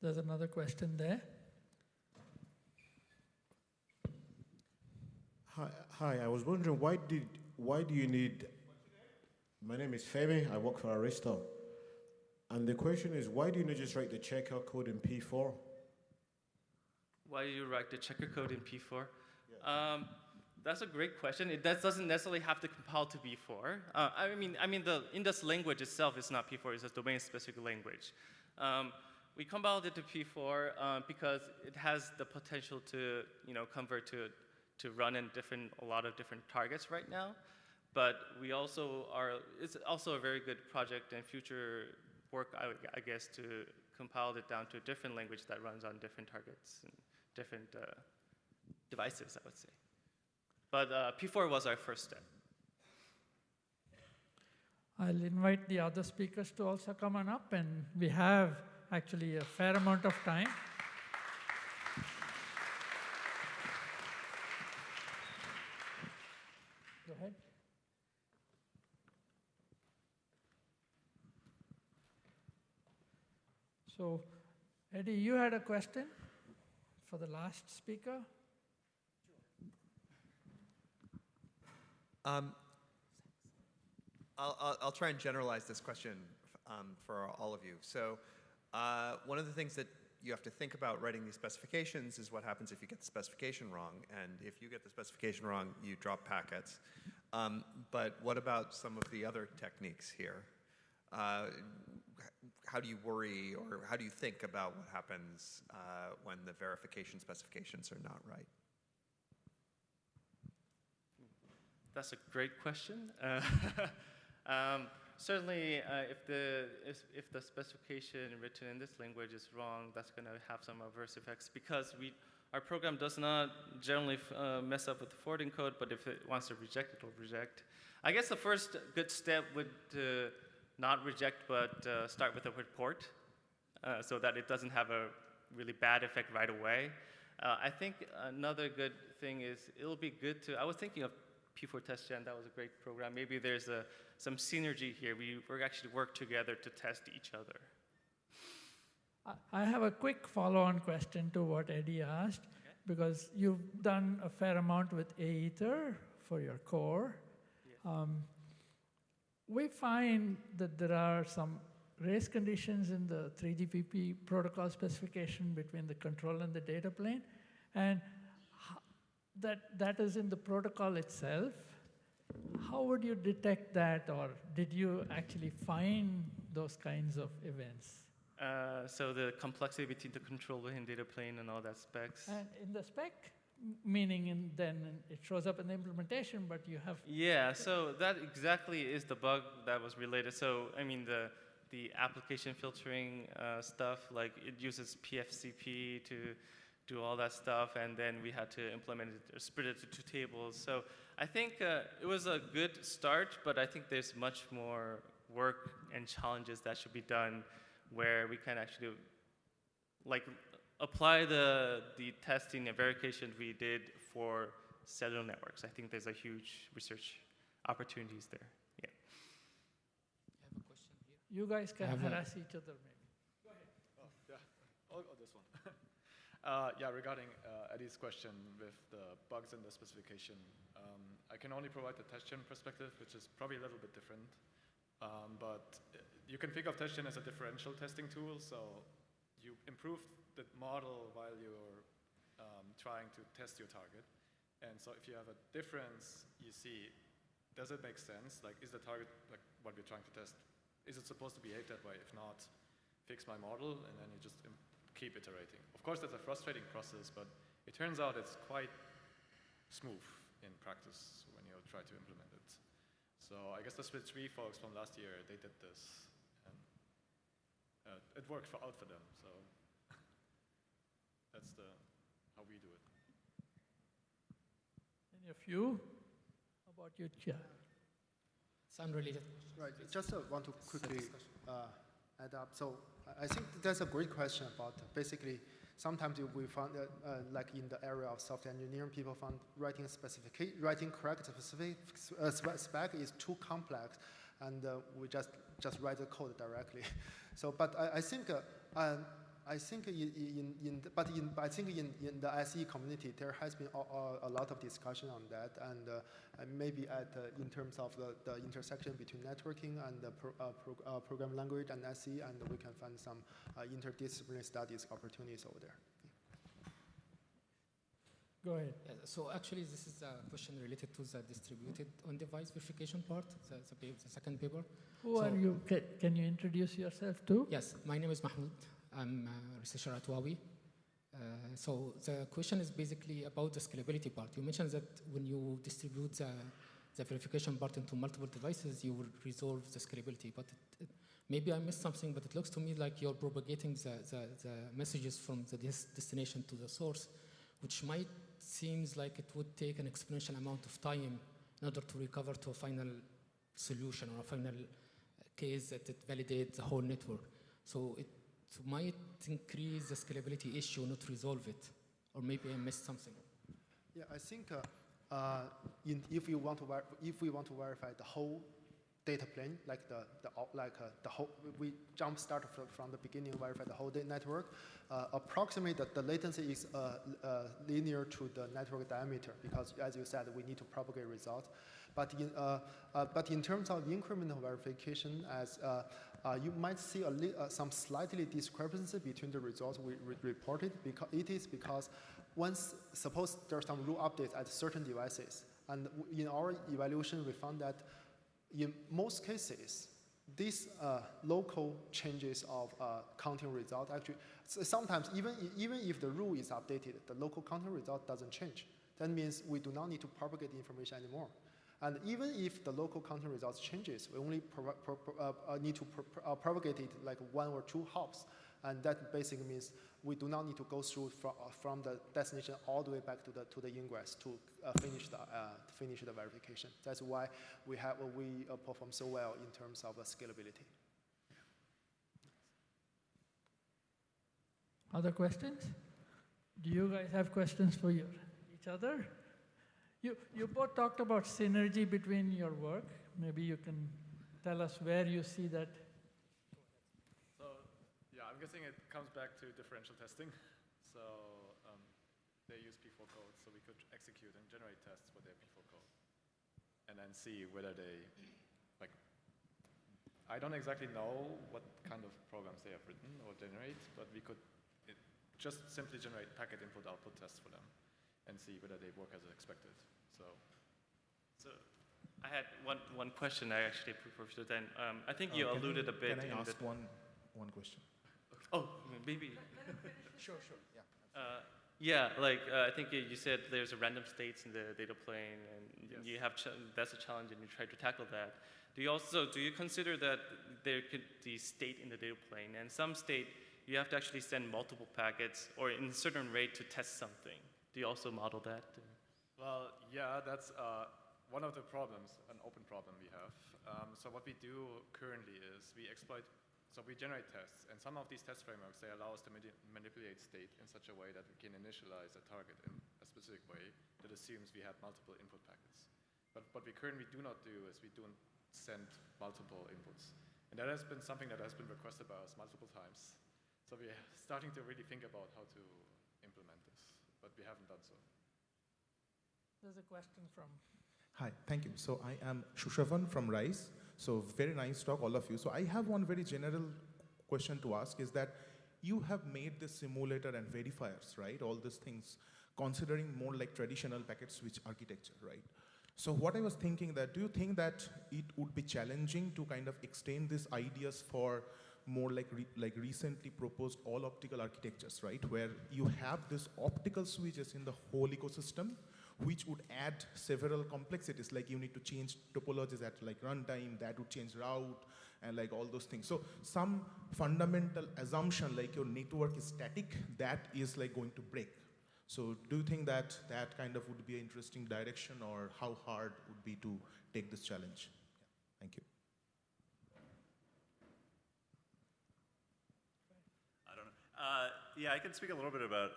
There's another question there. Hi, I was wondering why do you need, my name is Fabian, I work for Aristo. And the question is, why do you not just write the checker code in P4? Why do you write the checker code in P4? Yeah. That's a great question. That doesn't necessarily have to compile to P4. I mean, the Indus language itself is not P4, it's a domain-specific language. We compiled it to P4 because it has the potential to, convert to run in a lot of different targets right now. But we also it's also a very good project and future work, I guess, to compile it down to a different language that runs on different targets and different devices, I would say. But P4 was our first step. I'll invite the other speakers to also come on up, and we have actually a fair amount of time. Go ahead. So, Eddie, you had a question for the last speaker? I'll try and generalize this question for all of you. So one of the things that you have to think about writing these specifications is what happens if you get the specification wrong. And if you get the specification wrong, you drop packets. But what about some of the other techniques here? How do you worry, or how do you think about what happens when the verification specifications are not right? That's a great question. Certainly, if the specification written in this language is wrong, that's going to have some adverse effects, because our program does not generally mess up with the forwarding code, but if it wants to reject, it will reject. I guess the first good step would not reject, but start with a report, so that it doesn't have a really bad effect right away. I think another good thing is it'll be good to, I was thinking of P4 Test Gen, that was a great program. Maybe there's some synergy here. We actually work together to test each other. I have a quick follow-on question to what Eddie asked, because you've done a fair amount with Aether for your core. Yeah. We find that there are some race conditions in the 3GPP protocol specification between the control and the data plane, and that is in the protocol itself. How would you detect that, or did you actually find those kinds of events? So the complexity between the control and data plane and all that specs. And in the spec, meaning then it shows up in the implementation, but you have... Yeah, so that exactly is the bug that was related. So, I mean, the application filtering stuff, like it uses PFCP to do all that stuff, and then we had to implement it, split it to two tables. So I think it was a good start, but I think there's much more work and challenges that should be done where we can actually apply the testing and verification we did for cellular networks. I think there's a huge research opportunities there. Yeah. I have a question here. You guys can harass each other, maybe. Go ahead. Oh, yeah. Oh, this one. Yeah, regarding Eddie's question with the bugs in the specification, I can only provide the test-gen perspective, which is probably a little bit different. But you can think of test-gen as a differential testing tool, so you improve the model while you're trying to test your target. And so if you have a difference, you see, does it make sense? Like, is the target, like what we're trying to test, is it supposed to behave that way? If not, fix my model, and then you just keep iterating. Of course, that's a frustrating process, but it turns out it's quite smooth in practice when you try to implement it. So I guess the Switch 3 folks from last year, they did this, and it worked out for them. So that's how we do it. Any of you? How about you, Qiao? unrelated. Right. Just want to quickly add up. So I think that's a great question about basically. Sometimes we found that, like in the area of software engineering, people found writing correct spec is too complex, and we just write the code directly. So, but I think in the SE community there has been a lot of discussion on that, and maybe in terms of the intersection between networking and the programming language and SE, and we can find some interdisciplinary studies opportunities over there. Go ahead. So actually, this is a question related to the distributed on-device verification part, the second paper. Who are you? Can you introduce yourself too? Yes, my name is Mahmoud. I'm a researcher at Huawei. So the question is basically about the scalability part. You mentioned that when you distribute the verification part into multiple devices, you will resolve the scalability. But maybe I missed something, but it looks to me like you're propagating the messages from the destination to the source, which might seems like it would take an exponential amount of time in order to recover to a final solution or a final case that it validates the whole network. So it might increase the scalability issue, not resolve it. Or maybe I missed something. Yeah, I think if we want to verify the whole data plane, like the whole, we jump start from the beginning, verify the whole network. Approximately, the latency is linear to the network diameter, because as you said, we need to propagate results. But in terms of incremental verification, as you might see some slightly discrepancy between the results we reported. Because once, suppose there's some rule updates at certain devices, and in our evaluation, we found that in most cases, these local changes of counting result actually, sometimes even if the rule is updated, the local counting result doesn't change. That means we do not need to propagate the information anymore. And even if the local counting results changes, we only need to propagate it like 1 or 2 hops. And that basically means we do not need to go through from the destination all the way back to the ingress to finish the verification. That's why we perform so well in terms of scalability. Other questions? Do you guys have questions for each other? You both talked about synergy between your work. Maybe you can tell us where you see that. So, yeah, I'm guessing it comes back to differential testing. So they use P4 code, so we could execute and generate tests with their P4 code, and then see whether they, like, I don't exactly know what kind of programs they have written or generate, but we could just simply generate packet input-output tests for them and see whether they work as expected. So I had one question I actually proposed to then. I think you alluded a bit. Can I ask one question? Oh, maybe. Sure, yeah. Yeah, like I think you said there's a random states in the data plane, and yes, you have that's a challenge, and you try to tackle that. Do you consider that there could be state in the data plane, and some state you have to actually send multiple packets or in a certain rate to test something? Do you also model that? Well, yeah, that's one of the problems, an open problem we have. So what we do currently is we generate tests, and some of these test frameworks, they allow us to manipulate state in such a way that we can initialize a target in a specific way that assumes we have multiple input packets. But what we currently do not do is we don't send multiple inputs. And that has been something that has been requested by us multiple times. So we're starting to really think about how to implement this, but we haven't done so. There's a question from... Hi, thank you. So I am Shushavan from RISE. So very nice talk, all of you. So I have one very general question to ask, is that you have made this simulator and verifiers, right? All these things, considering more like traditional packet switch architecture, right? So what I was thinking that, do you think that it would be challenging to kind of extend these ideas for more like recently proposed all optical architectures, right? Where you have these optical switches in the whole ecosystem, which would add several complexities, like you need to change topologies at like runtime, that would change route, and like all those things. So some fundamental assumption, like your network is static, that is like going to break. So do you think that that kind of would be an interesting direction, or how hard would be to take this challenge? Thank you. I don't know. Yeah, I can speak a little bit about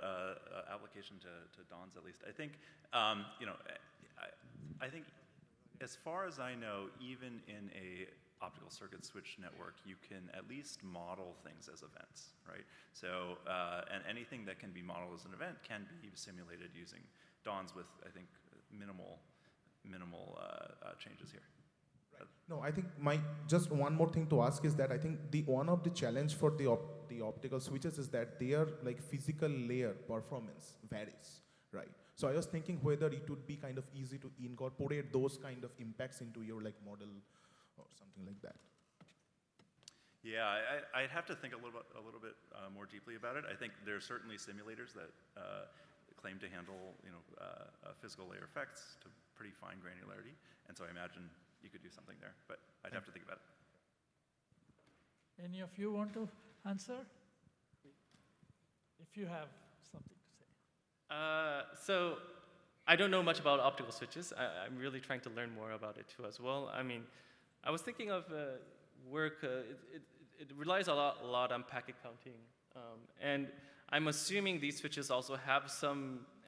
application to DONS at least. I think, you know, I think as far as I know, even in a optical circuit switch network, you can at least model things as events, right? So, and anything that can be modeled as an event can be simulated using DONS with, I think, minimal changes here. No, I think just one more thing to ask is that I think one of the challenge for the optical switches is that their like physical layer performance varies, right? So I was thinking whether it would be kind of easy to incorporate those kind of impacts into your like model or something like that. Yeah, I'd have to think a little bit more deeply about it. I think there are certainly simulators that claim to handle, you know, physical layer effects to pretty fine granularity, and so I imagine you could do something there, but I'd have to think about it. Any of you want to answer? If you have something to say. So I don't know much about optical switches. I'm really trying to learn more about it too as well. I mean, I was thinking of work, it relies a lot on packet counting. And I'm assuming these switches also have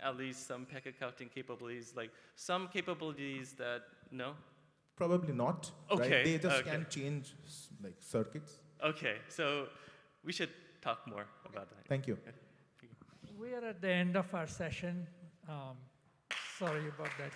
at least some packet counting capabilities, like some capabilities that, no? Probably not, okay. Right? They just can change like circuits. Okay, so we should talk more about that. Thank you. We are at the end of our session. Sorry about that.